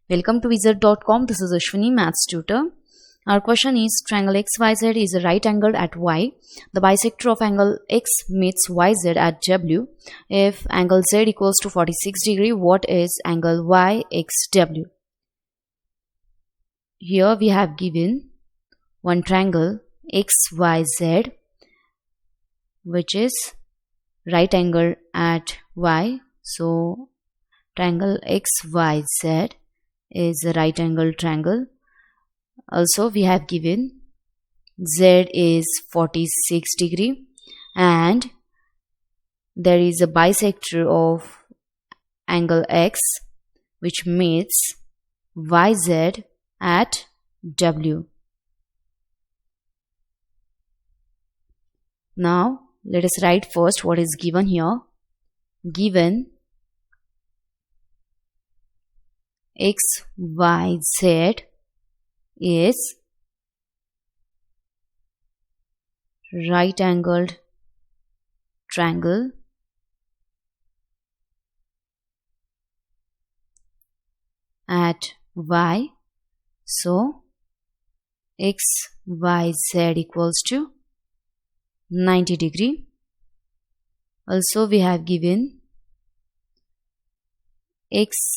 Welcome to Wizard.com. This is Ashwini, Maths tutor. Our question is, triangle XYZ is a right angled at Y. The bisector of angle X meets YZ at W. If angle Z equals to 46 degree, what is angle YXW? Here we have given one triangle XYZ, which is right angle at Y. So triangle XYZ is a right angle triangle. Also we have given Z is 46 degree and there is a bisector of angle X which meets YZ at W. Now let us write first what is given here. Given XYZ is right angled triangle at Y. So XYZ equals to 90 degree. Also we have given XZY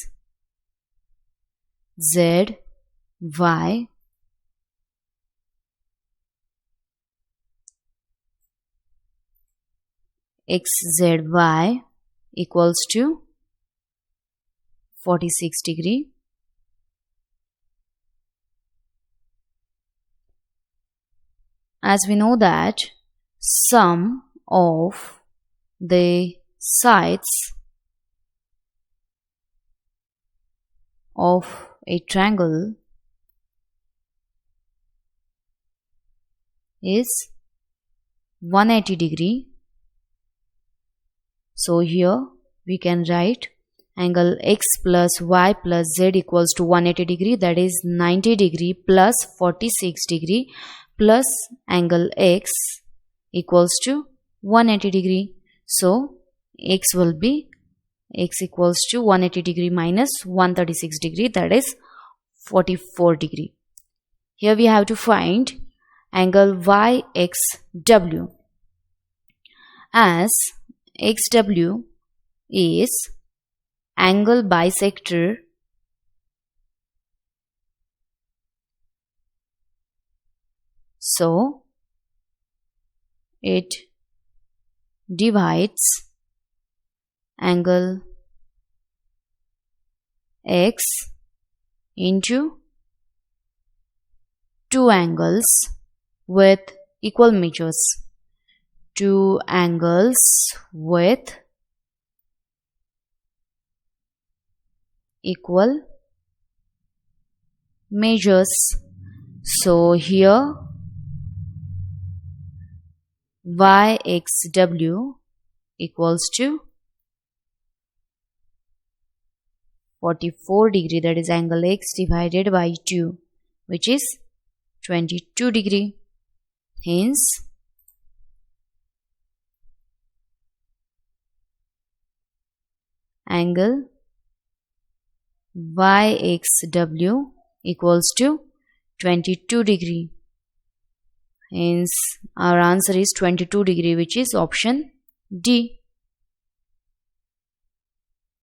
XZY equals to 46 degree. As we know that sum of the sides of a triangle is 180 degree. So here we can write angle X plus Y plus Z equals to 180 degree, that is 90 degree plus 46 degree plus angle X equals to 180 degree. So X will be X equals to 180 degree minus 136 degree, that is 44 degree. Here we have to find angle YXW, as XW is angle bisector so it divides angle X into two angles with equal measures. Two angles with equal measures. So here YXW equals to 44 degree, that is angle X divided by 2, which is 22 degree. Hence angle YXW equals to 22 degree. Hence our answer is 22 degree, which is option D.